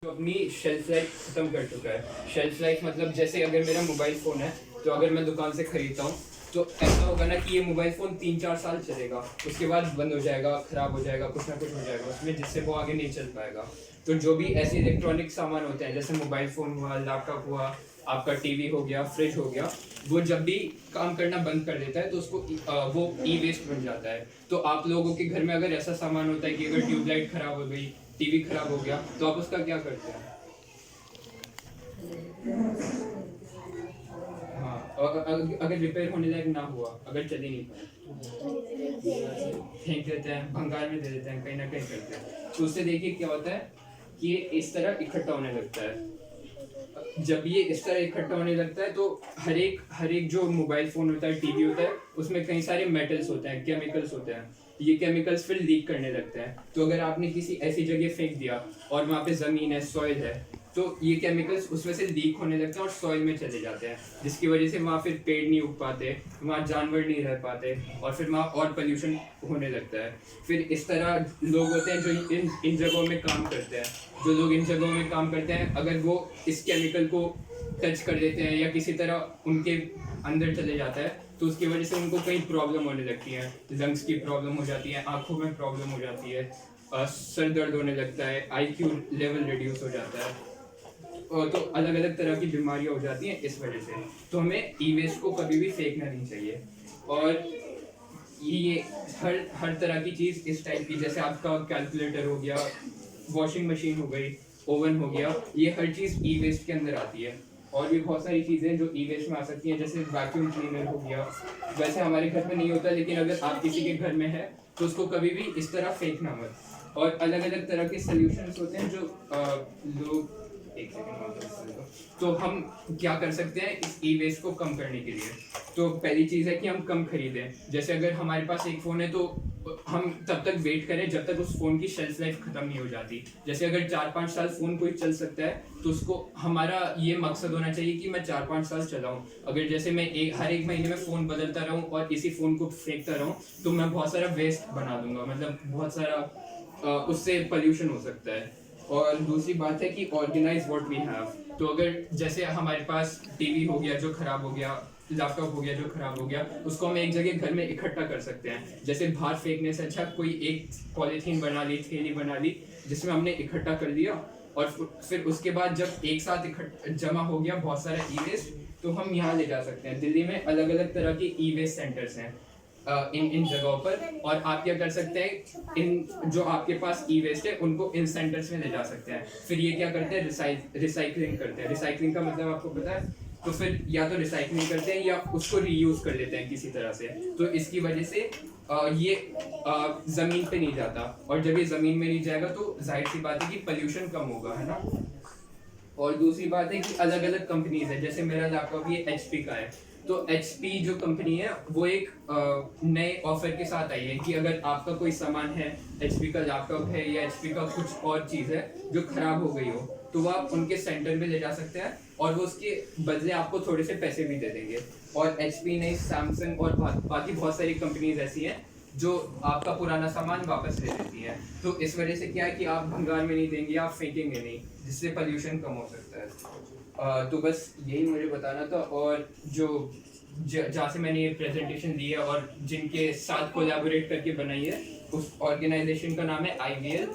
तो अपनी shelf life ख़त्म कर चुका है। शेल्फ लाइफ मतलब जैसे अगर मेरा मोबाइल फ़ोन है तो अगर मैं दुकान से ख़रीदता हूँ तो ऐसा होगा ना कि ये मोबाइल फ़ोन 3-4 साल चलेगा, उसके बाद बंद हो जाएगा, ख़राब हो जाएगा, कुछ ना कुछ हो जाएगा उसमें जिससे वो आगे नहीं चल पाएगा। तो जो भी ऐसे इलेक्ट्रॉनिक सामान होते हैं जैसे मोबाइल फ़ोन हुआ, लैपटॉप हुआ, आपका टीवी हो गया, फ्रिज हो गया, वो जब भी काम करना बंद कर देता है तो उसको वो ई वेस्ट बन जाता है। तो आप लोगों के घर में अगर ऐसा सामान होता है कि अगर ट्यूबलाइट ख़राब हो गई, टीवी ख़राब हो गया, तो आप उसका क्या करते हैं? हाँ, और अगर रिपेयर होने लायक ना हुआ, अगर चल ही नहीं पाए, फेंक देते हैं, भंगार में दे देते हैं, कहीं ना कहीं करते हैं। तो उससे देखिए क्या होता है कि ये इस तरह इकट्ठा होने लगता है। जब ये इस तरह इकट्ठा होने लगता है तो हर एक जो मोबाइल फ़ोन होता है, टीवी होता है, उसमें कई सारे मेटल्स होते हैं, केमिकल्स होते हैं। ये केमिकल्स फिर लीक करने लगते हैं। तो अगर आपने किसी ऐसी जगह फेंक दिया और वहाँ पे ज़मीन है, सॉइल है, तो ये केमिकल्स उसमें से लीक होने लगते हैं और सॉइल में चले जाते हैं, जिसकी वजह से वहाँ फिर पेड़ नहीं उग पाते, वहाँ जानवर नहीं रह पाते और फिर वहाँ और पोल्यूशन होने लगता है। फिर इस तरह लोग होते हैं जो इन जगहों में काम करते हैं, जो लोग इन जगहों में काम करते हैं, अगर वो इस केमिकल को टच कर देते हैं या किसी तरह उनके अंदर चले जाता है तो उसकी वजह से उनको कई प्रॉब्लम होने लगती है। लंग्स की प्रॉब्लम हो जाती है, आँखों में प्रॉब्लम हो जाती है, सर दर्द होने लगता है, IQ लेवल रिड्यूस हो जाता है, और तो अलग अलग तरह की बीमारियां हो जाती हैं इस वजह से। तो हमें ई वेस्ट को कभी भी फेंकना नहीं चाहिए। और ये हर तरह की चीज़ इस टाइप की, जैसे आपका कैलकुलेटर हो गया, वॉशिंग मशीन हो गई, ओवन हो गया, ये हर चीज़ ई वेस्ट के अंदर आती है। और भी बहुत सारी चीज़ें जो ई वेस्ट में आ सकती हैं, जैसे वैक्यूम क्लीनर हो गया। वैसे हमारे घर में नहीं होता, लेकिन अगर आप किसी के घर में है तो उसको कभी भी इस तरह फेंकना मत। और अलग अलग तरह के सोल्यूशंस होते हैं जो लोग, एक सेकंड, तो हम क्या कर सकते हैं इस ई वेस्ट को कम करने के लिए। तो पहली चीज़ है कि हम कम खरीदें। जैसे अगर हमारे पास एक फ़ोन है तो हम तब तक वेट करें जब तक उस फ़ोन की शेल्फ लाइफ ख़त्म नहीं हो जाती। जैसे अगर 4-5 साल फ़ोन कोई चल सकता है तो उसको, हमारा ये मकसद होना चाहिए कि मैं 4-5 साल चलाऊँ। अगर जैसे मैं हर एक महीने में फ़ोन बदलता रहूँ और इसी फ़ोन को फेंकता रहूँ तो मैं बहुत सारा वेस्ट बना दूंगा, मतलब बहुत सारा उससे पोल्यूशन हो सकता है। और दूसरी बात है कि ऑर्गेनाइज व्हाट वी हैव। तो अगर जैसे हमारे पास टीवी हो गया जो ख़राब हो गया, लैपटॉप हो गया जो ख़राब हो गया, उसको हम एक जगह घर में इकट्ठा कर सकते हैं। जैसे बाहर फेंकने से अच्छा कोई एक पॉलीथीन बना ली, थैली बना ली, जिसमें हमने इकट्ठा कर लिया, और फिर उसके बाद जब एक साथ जमा हो गया बहुत सारा ई वेस्ट, तो हम यहाँ ले जा सकते हैं। दिल्ली में अलग अलग तरह के ई वेस्ट सेंटर्स हैं इन जगहों पर, और आप क्या कर सकते हैं, इन जो आपके पास ई वेस्ट है उनको इन सेंटर्स में ले जा सकते हैं। फिर ये क्या करते हैं, रिसाइकलिंग करते हैं। रिसाइकलिंग का मतलब आपको पता है? तो फिर या तो रिसाइकलिंग करते हैं या उसको रीयूज कर लेते हैं किसी तरह से। तो इसकी वजह से ये ज़मीन पे नहीं जाता, और जब ये ज़मीन में नहीं जाएगा तो जाहिर सी बात है कि पोल्यूशन कम होगा, है ना। और दूसरी बात है कि अलग अलग कंपनीज है, जैसे मेरा लैपटॉप ये HP का है, तो HP जो कंपनी है वो एक नए ऑफर के साथ आई है कि अगर आपका कोई सामान है, HP का लैपटॉप है या HP का कुछ और चीज़ है जो ख़राब हो गई हो, तो वो आप उनके सेंटर में ले जा सकते हैं और वो उसके बदले आपको थोड़े से पैसे भी दे देंगे। और HP नहीं, सैमसंग और बाकी बहुत सारी कंपनीज ऐसी हैं जो आपका पुराना सामान वापस ले लेती हैं। तो इस वजह से क्या है कि आप भंगार में नहीं देंगे, आप फेंकेंगे नहीं, जिससे पोल्यूशन कम हो सकता है। तो बस यही मुझे बताना था। और जो जहाँ से मैंने ये प्रेजेंटेशन दी है और जिनके साथ कोलैबोरेट करके बनाई है, उस ऑर्गेनाइजेशन का नाम है IVL,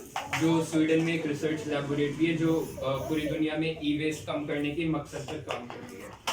जो स्वीडन में एक रिसर्च लैबोरेटरी है जो पूरी दुनिया में ई वेस्ट कम करने के मकसद पर काम करती है।